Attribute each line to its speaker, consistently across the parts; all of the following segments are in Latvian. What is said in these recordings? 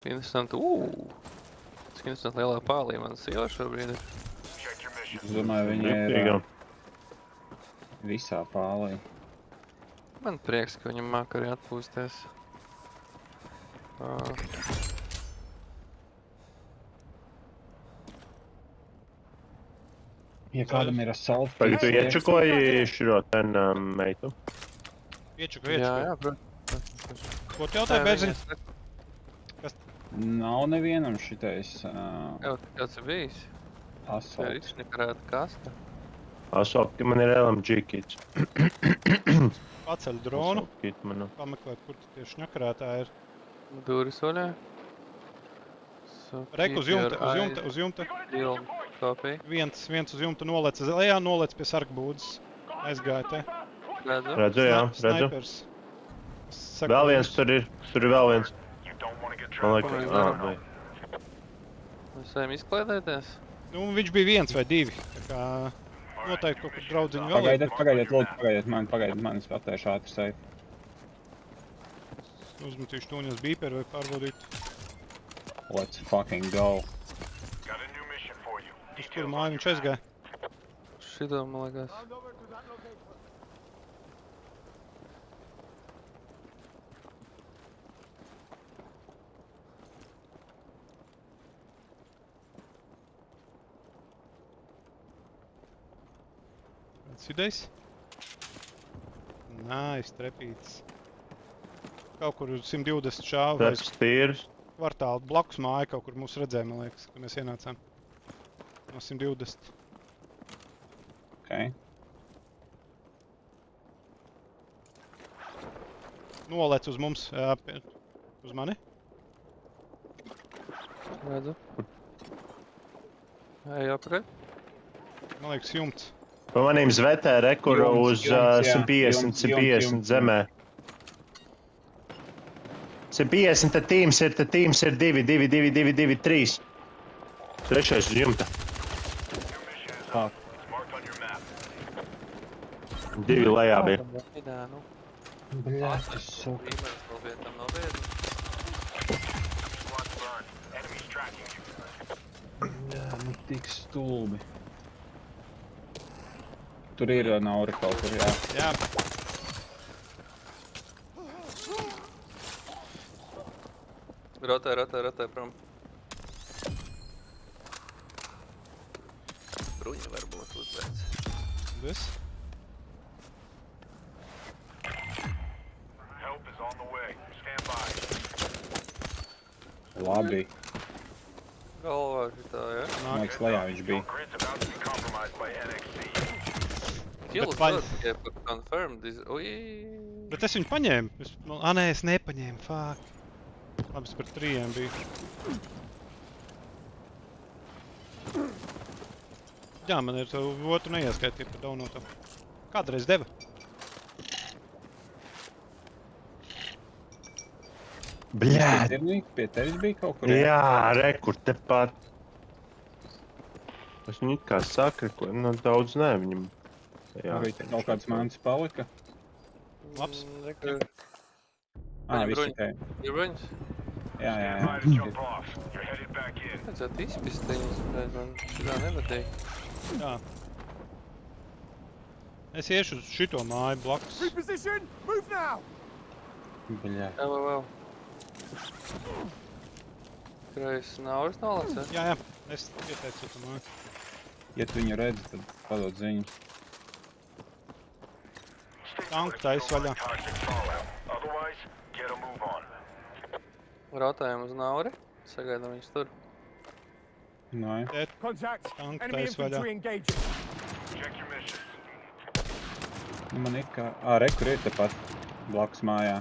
Speaker 1: Interesanti. Cik interesanti lielā pālī man sieva šobrīd ir.
Speaker 2: Es domāju, viņa ir visā pālī.
Speaker 1: Man prieks, ka viņam māk arī atpūsties.
Speaker 2: Ja kādam ir assault
Speaker 3: Tagad tu iečukoji širo ten meitu?
Speaker 4: Iečukoju.
Speaker 1: Jā, protams.
Speaker 4: Ko tu jautāji, Bērziņ?
Speaker 2: Nav nevienam šitais
Speaker 1: Jau kāds ir bijis.
Speaker 2: assault.
Speaker 1: Ričnikarēta kasta.
Speaker 3: Assault, man ir LMG kits.
Speaker 4: Paceļ dronu,
Speaker 3: Assault kit man.
Speaker 4: pameklēt, kur tu tieši ņakarētā ir.
Speaker 1: Dūris vaļā.
Speaker 4: Reku uz jumta.
Speaker 1: Kopija.
Speaker 4: Viens uz jumta nolec lejā, nolec pie sargbūdas. Aizgāja te.
Speaker 1: Redzu.
Speaker 3: Redzu, jā, redzu.
Speaker 4: Snaipers.
Speaker 3: Vēl viens tur ir vēl viens. Man
Speaker 1: Ko mēs
Speaker 3: liekas,
Speaker 1: darām? Mēs ejam izklaidēties.
Speaker 4: Nu, viņš bija viens vai divi. Tā kā noteikti kaut kur draudziņu vēl ir.
Speaker 2: Pagaidiet, mani, es patēšu ātri seifu.
Speaker 4: Uzmetīšu tūņos bīperi vai pārbaudīt.
Speaker 2: Let's fucking go.
Speaker 4: Uz kuru māju viņš aizgāja.
Speaker 1: Šito, man liekas.
Speaker 4: Kāds idejs? Nice, trepītis. Kaut kur uz 120 šāva vai
Speaker 3: tas tīrs.
Speaker 4: kvartāli blakus māja kaut kur mūs redzēja, man liekas, kad mēs ienācām. No 120.
Speaker 2: Okay.
Speaker 4: Nolec uz mums, jā, uz mani.
Speaker 1: Redzu. Ej apakaļ.
Speaker 4: Man liekas, jumts.
Speaker 3: Pa manīm zvetē rekuru uz
Speaker 2: Jumts, jā.
Speaker 3: 150 zemē. 150, tad tīms ir 2, 3. Trešais uz jumta.
Speaker 2: Fuck.
Speaker 3: 2 lejā bija.
Speaker 1: Idā, nu.
Speaker 2: Bļāt, es suku.
Speaker 1: Līmenis vēl bija tam nav bēdis.
Speaker 2: Jā, nu tik stulbi. Tur ir Nauri kaut kur, jā.
Speaker 4: Jā.
Speaker 1: Rotē prom. Bruņa varbūt uzbēc.
Speaker 4: Viss.
Speaker 2: Labi.
Speaker 1: Galvā šitā, ja?
Speaker 2: Man liekas, lejā viņš bija.
Speaker 1: Kills
Speaker 4: paņ-
Speaker 1: dod tikai par confirmed. Ui.
Speaker 4: Bet es viņu paņēmu. Nē, es nepaņēmu, fuck. Labs par 3 bija. Jā, man ir otru neieskaitīja par daunotu. Kādreiz deva?
Speaker 3: Bļāt!
Speaker 2: Pie tevis bija kaut kur,
Speaker 3: Jā, rekur tepat. Es viņu it kā sakrekoju, nu daudz nē viņam. Jā.
Speaker 2: Arī te kaut kāds mans palika.
Speaker 4: Labs.
Speaker 1: Rekur.
Speaker 2: Visi
Speaker 1: bruņi.
Speaker 2: te.
Speaker 1: Ir bruņas?
Speaker 2: Jā.
Speaker 1: Vajadzētu izpist viņus, bet man šitā nepatīk.
Speaker 4: Jā. Es iešu uz šito māju blakus.
Speaker 5: Reposition! Move now!
Speaker 2: Bļāt.
Speaker 1: Vēl. Kreis Nauris nolasa?
Speaker 4: Jā, es ieteicu to māju.
Speaker 2: Ja tu viņu redzi, tad padod ziņu.
Speaker 4: Tanku tais vaļā.
Speaker 1: Rotējam uz Nauri. Sagaidām viņus tur.
Speaker 2: Nē.
Speaker 5: Contact!
Speaker 4: Tanku
Speaker 5: Enemy
Speaker 4: tais vaļā.
Speaker 5: infantry engaging!
Speaker 2: Man ir kā... Rekur ir tepat. Blakus mājā.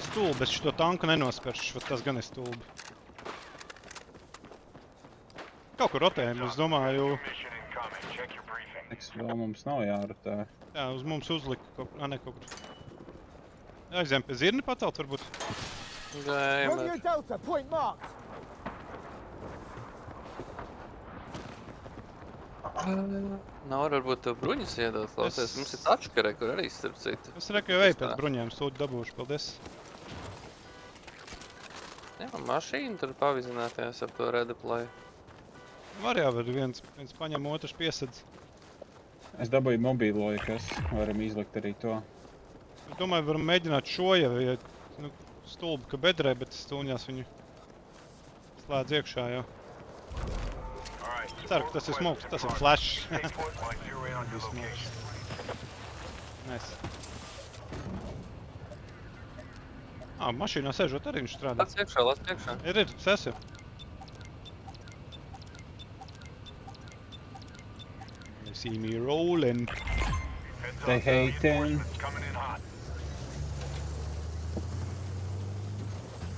Speaker 4: Stulbi, es šito tanku nenosperšu, tas gan ir stulbi. Kaut kur rotējam, es domāju,
Speaker 2: Eks vēl mums nav jārotē.
Speaker 4: jā, uz mums uzlika kaut kur, kaut kur. Aizjām pie zirni pacelt, varbūt.
Speaker 1: Gājam
Speaker 5: Romeo Delta, point marked!
Speaker 1: Nauri varbūt tev bruņas iedot, klausies. Mums ir tačkare, kur arī starp citu.
Speaker 4: Es reku jau eju pēc bruņiem, sūdu dabūšu, paldies.
Speaker 1: Jā, mašīna tur pavizināties ap to redeploy.
Speaker 4: Var jau, viens paņem, otrs piesedz.
Speaker 2: Es dabūju mobīlo, ja kas varam izlikt arī to.
Speaker 4: Es domāju, varam mēģināt šo jau, ja stulbi, ka bedrē, bet stūņās viņu slēdz iekšā jau. Ceru, ka tas ir smoks, tas ir flash. Nice. Mašīnā sēžot arī viņš strādā.
Speaker 1: Lats iekšā.
Speaker 4: Ir, sesi. They see me rolling.
Speaker 2: They hating.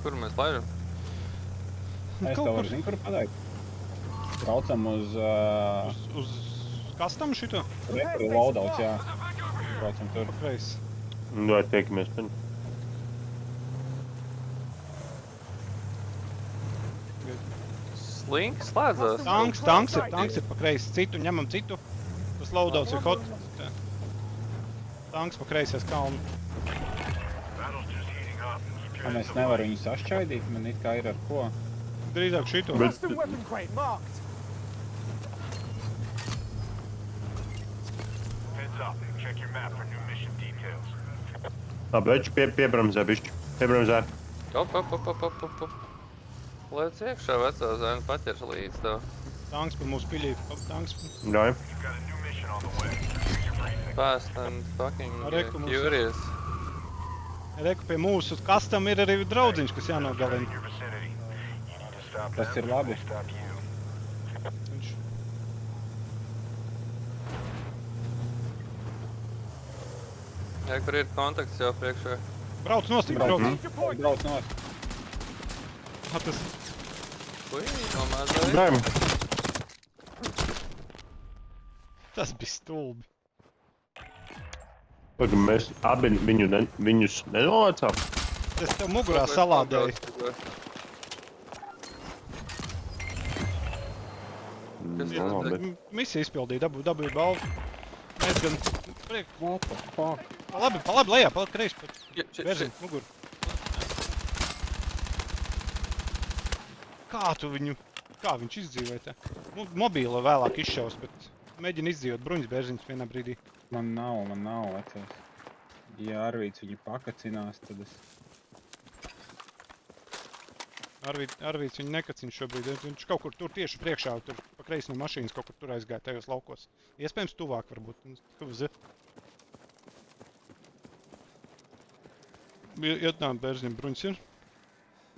Speaker 1: Kur mēs laižam?
Speaker 2: Es
Speaker 4: Kaut
Speaker 2: tev
Speaker 4: kur
Speaker 2: varu zinu, kur pateikt. Braucam uz
Speaker 4: uz kastam šito?
Speaker 2: Rekuri loadouts, jā. Braucam tur.
Speaker 4: Kreis.
Speaker 3: Vai tiekamies pēc?
Speaker 1: Slink slēdzās.
Speaker 4: Tanks ir pa kreisi. Citu, ņemam citu. Tas loadouts ir hot. Tanks pa kreisies kalnu.
Speaker 2: Un es nevaru viņu sašķaidīt, man it kā ir ar ko.
Speaker 4: Drīzāk šito.
Speaker 5: Custom weapon crate marked.
Speaker 3: Labi, veči piebramzē, bišķi. Piebramzē.
Speaker 1: Op. Lēc iekšā vecā zēna paķers līdz tev.
Speaker 4: Tanks pa mūsu piļī. Tanks.
Speaker 3: Ļauj.
Speaker 1: Fast and fucking
Speaker 4: Reku mums ir.
Speaker 1: curious.
Speaker 4: Reku pie mūsu kastam ir arī draudziņš, kas jānogalina.
Speaker 2: Tas ir labi.
Speaker 4: Viņš.
Speaker 1: Jā, kur ir kontakts jau priekšā.
Speaker 4: Brauc nost, brauc.
Speaker 5: Danger point.
Speaker 2: Brauc nost.
Speaker 4: Tas
Speaker 1: Ui, nomazāja.
Speaker 3: Brājam.
Speaker 4: Tas bija stulbi.
Speaker 3: Pagam, mēs abi viņus nenovācām.
Speaker 4: Es tev mugurā salādēju.
Speaker 1: Kas
Speaker 3: Jā,
Speaker 1: tas
Speaker 3: bet
Speaker 4: Misija izpildīja, dabūja balvu. Mēs gan priek.
Speaker 2: What the fuck?
Speaker 4: Pa labi, lejā, pa kreisi. Verziņ, mugur. Kā viņš izdzīvoja te? Mobīlo vēlāk izšaus, bet mēģina izdzīvot bruņas bērziņus vienā brīdī.
Speaker 2: Man nav vecais. Ja Arvīts viņu pakacinās, tad es...
Speaker 4: Arvīts viņu nekacina šobrīd. Viņš kaut kur tur tieši priekšā, tur pa kreisi no mašīnas kaut kur tur aizgāja tajos laukos. Iespējams tuvāk varbūt. Ietnām bērziņu bruņas ir.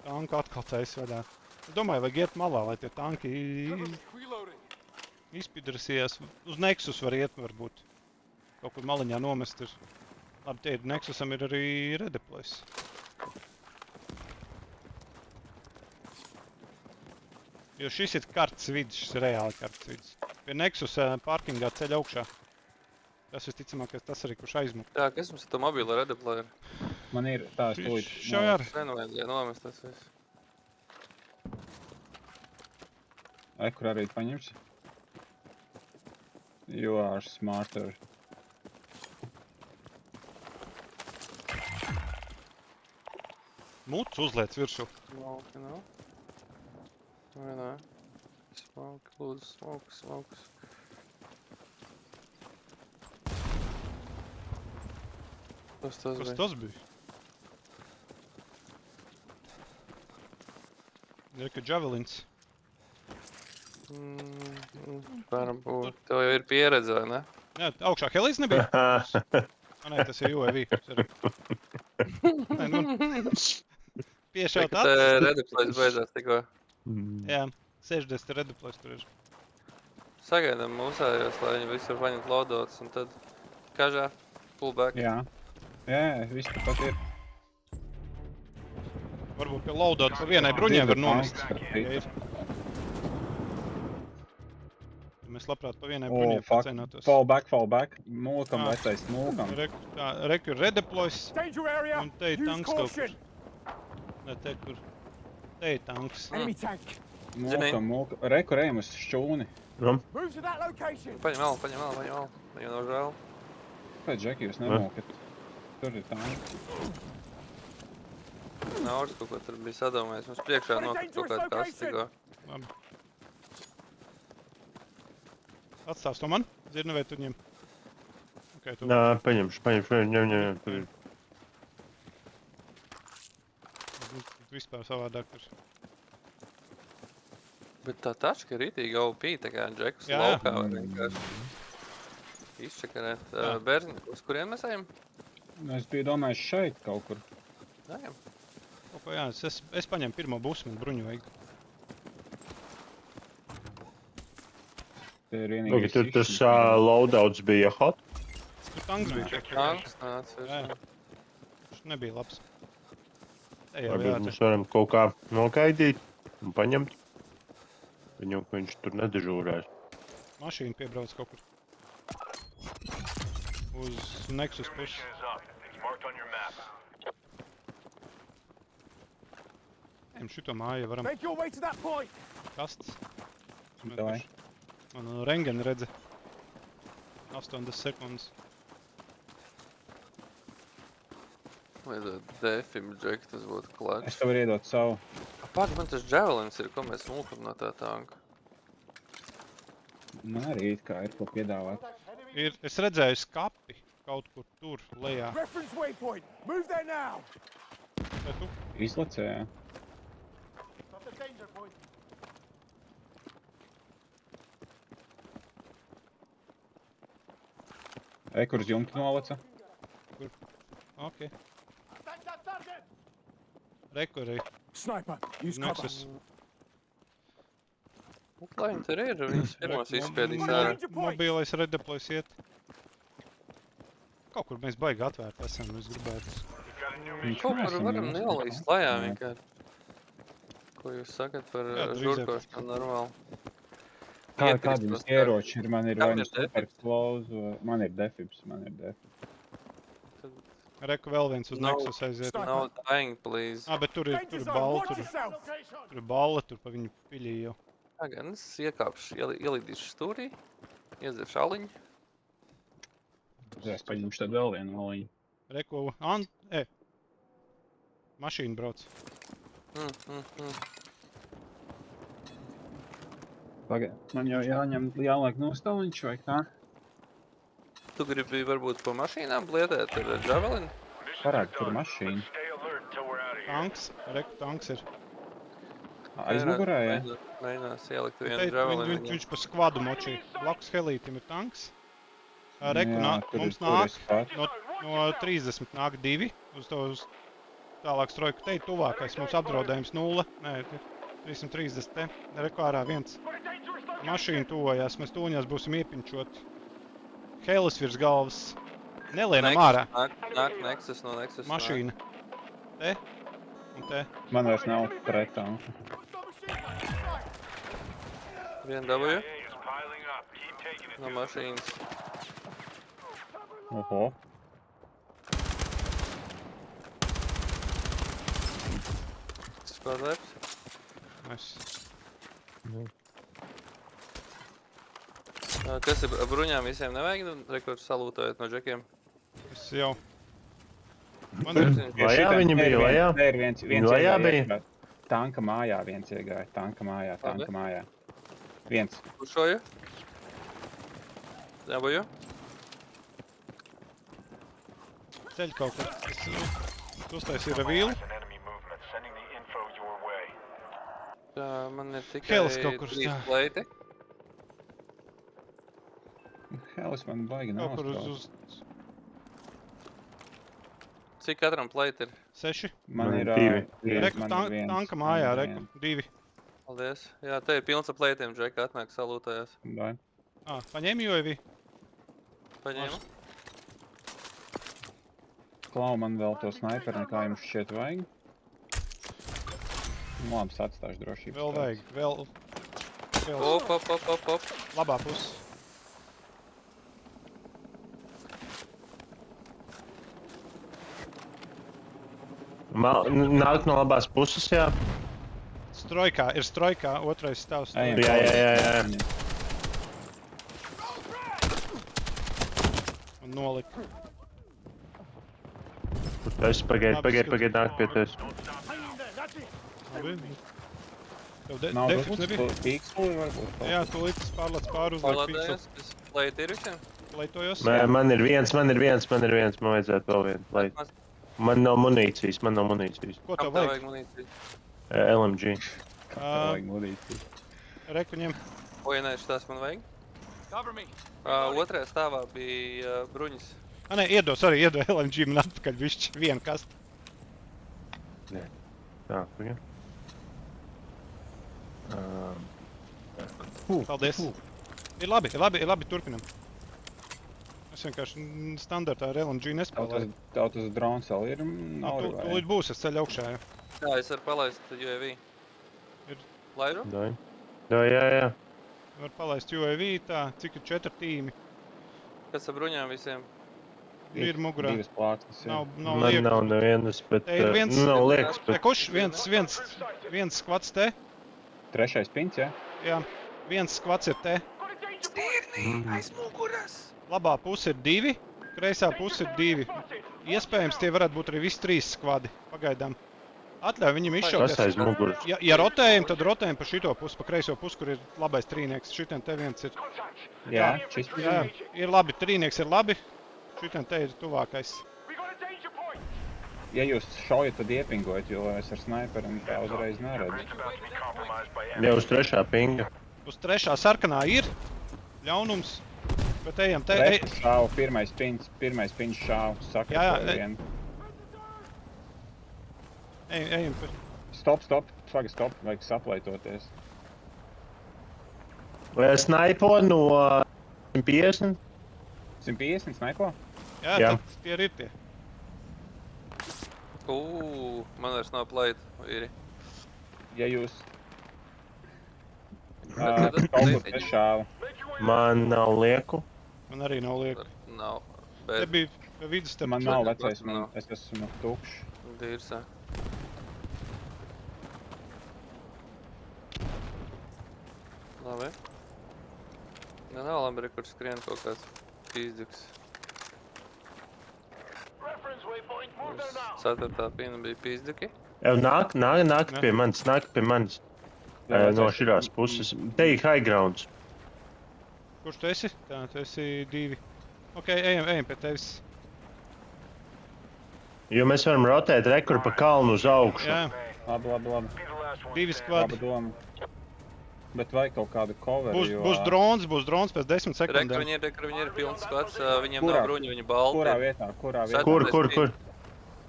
Speaker 4: Tanka atkal taisvadā. Es domāju, vajag iet malā, lai tie tanki izpidrasījās. Uz Nexus var iet, varbūt. Kaut kur maliņā nomest ir. Labi, tie ir Nexusam ir arī redeploys. Jo šis ir kartas vidus, šis ir reāli kartas vidus. Pie Nexus parkingā ceļ augšā. Tas visticamākais tas arī, kurš aizmut.
Speaker 1: Jā, kas mums ir to mobilo redeployer?
Speaker 2: Man ir tās tūlīt...
Speaker 4: Šau ar.
Speaker 1: Sen vajadzēja nomest tas viss.
Speaker 2: Kur arī paņems? You are smarter.
Speaker 4: Muts uzliec virsū.
Speaker 1: Smoke, no? Vai nē? Smoke, lūdzu, smoke. Kas tas
Speaker 4: Kas
Speaker 1: bija?
Speaker 4: tas bija? Reka Javelins.
Speaker 1: Varam būt. Tev jau ir pieredze, vai ne?
Speaker 4: Jā, augšā Helijs nebija? Nē, tas ir UAV. Nē, nu. Piešaut
Speaker 1: Te
Speaker 4: acis.
Speaker 1: redeploys beidzās tikko.
Speaker 4: Jā, 60 redeploys tur ir.
Speaker 1: Sagaidām mūsējos, lai viņi visur paņemt loadouts un tad kažā, pullback.
Speaker 2: Jā. Jā, viss tāpat ir.
Speaker 4: Varbūt pie loadout pa vienai bruņai var nomest.
Speaker 2: Tanks,
Speaker 4: Ja ir. Mēs labprāt pa vienai
Speaker 2: Oh,
Speaker 4: bruņai
Speaker 2: fuck.
Speaker 4: pacēnotos.
Speaker 2: Fall back. Mūkam, vecais, mūkam.
Speaker 4: Reku ir redeploys.
Speaker 5: Danger area.
Speaker 4: Un te ir
Speaker 5: Use
Speaker 4: tanks kaut kur.
Speaker 5: caution.
Speaker 4: Ne, te kur. Te ir tanks.
Speaker 5: Enemy tank.
Speaker 2: Mūkam. Reku ejam uz šķūni.
Speaker 5: Move to that location.
Speaker 1: Paņem vēl. Viņu nav žēl.
Speaker 2: Pēc Džeki jūs nemūkat. Tur ir tanks.
Speaker 1: Nauris kaut ko tur bija sadomājis. Mums priekšā nokrita kaut kāda kasta tikko.
Speaker 4: Labi. Atstāvs to man? Dzirni vai tu ņem? Ok, tu.
Speaker 3: Nā, paņemšu, ņem, tur ir.
Speaker 4: Vispār savādāk tur.
Speaker 1: Bet tā tačka ir rītīgi OP, tā kā Džekus
Speaker 4: Jā.
Speaker 1: laukā var vienkārši izčakarēt. Bērni, uz kuriem mēs ejam?
Speaker 2: Es biju domājis šeit kaut kur.
Speaker 1: Ejam.
Speaker 4: Kaut ko jā, es paņemu pirmo busu, man bruņu vajag.
Speaker 2: Te ir vienīgais
Speaker 3: Tur tas
Speaker 2: izšķirts.
Speaker 3: loadouts bija hot.
Speaker 4: Tur tanks bija.
Speaker 1: Tanks nāca
Speaker 4: Jā,
Speaker 1: virsū.
Speaker 4: jā. Viņš nebija labs. Ej jau,
Speaker 3: Varbūt
Speaker 4: jā,
Speaker 3: mēs varam kaut kā nokaidīt un paņemt. Viņu, ka viņš tur nedežūrēs.
Speaker 4: mašīna piebrauc kaut kur. Uz Nexus pusi. Ejam šito māju, varam
Speaker 5: Make your way to that point.
Speaker 4: kastas.
Speaker 2: Davai.
Speaker 4: Man rengeni redze. 80 sekundes.
Speaker 1: Vai defim Džek, tas būtu
Speaker 2: Es
Speaker 1: klāts.
Speaker 2: tev varu iedot savu.
Speaker 1: Pag, man tas Javelins ir, ko mēs mulkam no tā tanka.
Speaker 2: Man arī it kā ir ko piedāvāt.
Speaker 4: Es redzēju skapi kaut kur tur, lejā.
Speaker 5: Reference waypoint. Move there now.
Speaker 4: Vai tu?
Speaker 2: Izlacēja.
Speaker 5: That's a danger point.
Speaker 2: Kur uz jumta nolaca?
Speaker 4: Ok.
Speaker 5: That's that target.
Speaker 4: Rekurī.
Speaker 5: Sniper, use cover.
Speaker 4: Nexus.
Speaker 1: Lai viņi tur ir, viņus pirmos izspiedīs
Speaker 5: Mo-
Speaker 1: ārā.
Speaker 4: Mobilais redeploys iet. Kaut kur mēs baigi atvērt esam, es gribētu.
Speaker 1: Kaut kur varam nelīst lejā vienkārši. Ko jūs sakat par
Speaker 4: Jā, drīzāk.
Speaker 1: žurkošanu normāli?
Speaker 2: Kādi jums ieroči ir? Man ir
Speaker 1: Kam
Speaker 2: vai nu
Speaker 1: ir defibs?
Speaker 2: superclose, vai... Man ir defibs.
Speaker 4: Reku vēl viens uz
Speaker 1: Nav.
Speaker 4: Nexus aiziet.
Speaker 5: Stop.
Speaker 1: No dying, please.
Speaker 4: Bet tur ir
Speaker 5: Danger zone.
Speaker 4: balla,
Speaker 5: Watch
Speaker 4: tur
Speaker 5: yourself.
Speaker 4: ir balla, tur pa viņu piļī jau.
Speaker 1: Tā gan es iekāpšu, ielīdīšu stūrī, iedzeršu aliņu.
Speaker 2: Es paņemšu tad vēl vienu oliņu.
Speaker 4: Reku, mašīna brauc.
Speaker 2: Pagaid, man jau jāliek nostaliņš vai kā?
Speaker 1: Tu gribi varbūt pa mašīnām bliedēt ar Javelinu?
Speaker 2: Parādi, tur mašīna.
Speaker 4: Tanks, Reku tanks ir.
Speaker 2: Aizmugurē, ja?
Speaker 1: Mēģinās ielikt vienu
Speaker 4: Teit,
Speaker 1: Javelinu.
Speaker 4: viņš pa skvadu močī. Blakus helītim ir tanks. Reku,
Speaker 2: Tur
Speaker 4: mums
Speaker 2: tur
Speaker 4: nāk
Speaker 2: es pats.
Speaker 4: no 30 nāk 2. Uz to uz tālāk strojku teit tuvākais. Mums apdraudējums 0. Nē, ir 330 te. Reku ārā viens. Mašīna tuvojās, mēs tūņās būsim iepinčoti. Helis virs galvas. Nelienam ārā.
Speaker 1: Nāk Nexus no Nexus.
Speaker 4: Mašīna. Te. Un te.
Speaker 2: Man vairs nav pretā.
Speaker 1: Vienu dabūju no mašīnas.
Speaker 2: Oho.
Speaker 1: Spadēps.
Speaker 4: Mēs.
Speaker 1: Kas ir bruņām visiem nevajag? Rekords salūtojot no džekiem.
Speaker 4: Es jau. Man ir.
Speaker 3: Lejā viņi bija, lejā?
Speaker 2: Te ir viens
Speaker 3: Lejā
Speaker 2: iegāja
Speaker 3: bija?
Speaker 2: iekšā. Tanka mājā viens iegāja. Tanka mājā. Viens.
Speaker 1: Pušoju. Dabūju.
Speaker 4: Ceļ kaut kur. Tu uztaisīji revīlu.
Speaker 1: Tā, man ir tikai
Speaker 4: Helis kaut kur
Speaker 1: 3
Speaker 4: stāv.
Speaker 1: pleiti.
Speaker 2: Helis man baigi
Speaker 4: Kaut
Speaker 2: nav
Speaker 4: kur
Speaker 2: strauts.
Speaker 4: uz
Speaker 1: Cik katram pleiti ir?
Speaker 4: 6.
Speaker 2: Man ir
Speaker 3: divi.
Speaker 4: Reku
Speaker 2: man ir viens,
Speaker 4: tanka
Speaker 2: man
Speaker 4: mājā,
Speaker 2: ir
Speaker 4: reku. 2.
Speaker 1: Paldies. Jā, te ir pilns ar pleitiem, džeka atnāk salūtojās.
Speaker 2: Vai?
Speaker 4: Paņēmi UAV.
Speaker 1: Paņēmu.
Speaker 2: Klau man vēl to snaiperu, kā jums šķiet vajag. Nu, labi, atstāšu drošības.
Speaker 4: Vēl vajag. Vēl.
Speaker 1: Op.
Speaker 4: Labā pusi.
Speaker 3: Nāk no labās puses, jā.
Speaker 4: Strojkā. Ir strojkā. Otrais stāvs.
Speaker 2: Ejam,
Speaker 3: Jā.
Speaker 4: Un nolika.
Speaker 3: Es pagaid, nāk pie tevis.
Speaker 4: Labi. Tev
Speaker 2: Nav
Speaker 4: defiks nebija?
Speaker 2: pīkstuli varbūt. kaut
Speaker 4: Jā,
Speaker 2: kas.
Speaker 4: tu līdz pārlēc pār uzliek
Speaker 1: Pārlādējos,
Speaker 4: pixels.
Speaker 1: es plēju ir visiem.
Speaker 4: Leitojos.
Speaker 3: Man ir viens, man vajadzētu vēl vienu. Lai... Man nav munīcijas.
Speaker 4: Ko
Speaker 1: Kam
Speaker 4: tev
Speaker 1: tev
Speaker 4: vajag?
Speaker 1: vajag munīciju?
Speaker 3: LMG.
Speaker 2: Kā tev vajag munīciju?
Speaker 4: Reku ņem.
Speaker 1: O, ja nē, šitās man vajag.
Speaker 5: Cover me.
Speaker 1: Otrajā stāvā bija bruņas.
Speaker 4: Nē, iedos LMG man atpakaļ višķi vienu kastu.
Speaker 3: Tā, pagaid.
Speaker 4: Paldies. Ir labi, turpinam. Es vienkārši standartā ar LMG nespēlēju.
Speaker 2: Tev tas drons vēl ir? Nav
Speaker 4: Tu
Speaker 2: vai?
Speaker 4: līdz būs, es ceļu augšā, jā.
Speaker 1: Jā, es varu palaist UAV.
Speaker 4: Ir.
Speaker 1: Laidu?
Speaker 3: Jā.
Speaker 4: Var palaist UAV tā, cik ir 4 tīmi.
Speaker 1: Kas ar bruņām visiem?
Speaker 4: Ir mugurā.
Speaker 2: Divas plāksnes. jā.
Speaker 4: Nav
Speaker 3: Man
Speaker 4: liekas.
Speaker 3: nav nevienas, bet...
Speaker 4: Te ir viens.
Speaker 3: Nav liekas, bet...
Speaker 4: Kurš? Viens skvats te.
Speaker 2: Trešais pints, jā?
Speaker 4: Jā. Viens skvats ir te.
Speaker 1: Aiz muguras!
Speaker 4: Labā puse ir 2. Kreisā puse ir 2. Iespējams, tie varētu būt arī visi 3 skvadi. Pagaidām. Atļauj viņam
Speaker 3: Kas
Speaker 4: izšauties.
Speaker 3: aiz muguras?
Speaker 4: Ja rotējam, tad rotējam pa šito pusi, pa kreiso pusi, kur ir labais trīnieks. Šitien te viens ir.
Speaker 2: Jā, šis
Speaker 4: Jā, ir labi, trīnieks ir labi. Šitien te ir tuvākais.
Speaker 2: Ja jūs šaujat, tad iepingojat, jo es ar snaiperim tā uzreiz neredzu.
Speaker 3: Jau uz trešā pinga.
Speaker 4: Uz 3. sarkanā ir ļaunums. Bet ejam te.
Speaker 2: Reku šāvu, pirmais pints šāvu, saka
Speaker 4: Jā,
Speaker 2: par vienu.
Speaker 4: Ejam.
Speaker 2: Stop, šaga stop, vajag saplaitoties.
Speaker 3: Vai snaipo no 150?
Speaker 2: 150 snaipo?
Speaker 4: Jā,
Speaker 3: Jā.
Speaker 4: tad tie ir tie.
Speaker 1: Man vairs nav plēta, vīri.
Speaker 2: Ja jūs...
Speaker 1: tad-
Speaker 2: Kaut kur te šāvu.
Speaker 3: Man nav lieku.
Speaker 4: Man arī nav lieka.
Speaker 1: Nav.
Speaker 4: Te
Speaker 1: Bet
Speaker 4: bija pa vidus te.
Speaker 2: Man nav
Speaker 1: Šeit
Speaker 2: vecais,
Speaker 1: nav.
Speaker 2: es esmu tukšs.
Speaker 1: dīrsā. Labi. Jā, nav labi, kur skrien kaut kāds pīzdiks. Uz 4. pīna bija pīzdiki.
Speaker 3: Nāk
Speaker 4: Jā.
Speaker 3: pie manis. No širās puses. Te ir high grounds.
Speaker 4: Kurš tu esi? Tā, tu esi 2. Ok, ejam pie tevis.
Speaker 3: Jo mēs varam rotēt rekuru pa kalnu uz augšu.
Speaker 4: Jā,
Speaker 2: Labi.
Speaker 4: 2 skvadi.
Speaker 2: Laba doma. Bet vajag kaut kādu coveru, jo...
Speaker 4: Būs drons pēc 10 sekundēm.
Speaker 1: Viņi ir pilns skats, viņiem
Speaker 2: Kurā?
Speaker 1: nav bruņu, viņi balti.
Speaker 2: Kurā vietā?
Speaker 3: Kur?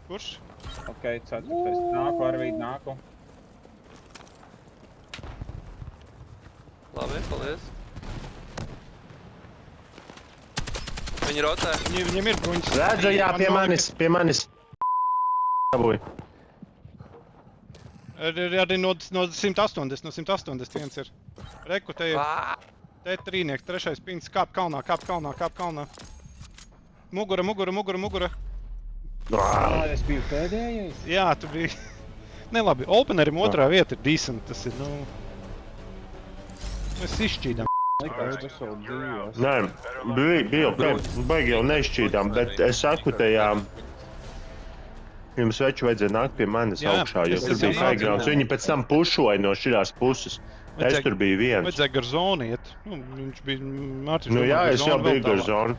Speaker 4: Kurš?
Speaker 2: Ok, 4. Nāku, Arvīd, nāku.
Speaker 1: Labi, paldies. Viņi rotē.
Speaker 4: Viņiem ir bruņas.
Speaker 3: Redzu, jā,
Speaker 4: Man nav
Speaker 3: pie manis. Dabūj.
Speaker 4: Arī no 180 viens ir. Reku, te ir. Te trīnieks, 3. pins. Kāp kalnā. Mugura.
Speaker 2: Es biju pēdējais.
Speaker 4: Jā, tu biji. Nelabi, Openerim 2. vieta ir decent. Tas ir, Mēs izšķīdām.
Speaker 2: Likās, tas vēl dzīvos.
Speaker 3: Nē, bija baigi jau nešķīdām, bet es saku tajām. Jums veči vajadzēja nākt pie manis
Speaker 4: Jā,
Speaker 3: augšā, jo
Speaker 4: es
Speaker 3: tur
Speaker 4: jau
Speaker 3: bija high grounds. Viņi pēc tam pušoja no širās puses. Es tur biju viens.
Speaker 4: Vajadzēja gar zonu iet. Viņš bija Mārtiņš.
Speaker 3: Nu jā, es jau biju gar zonu.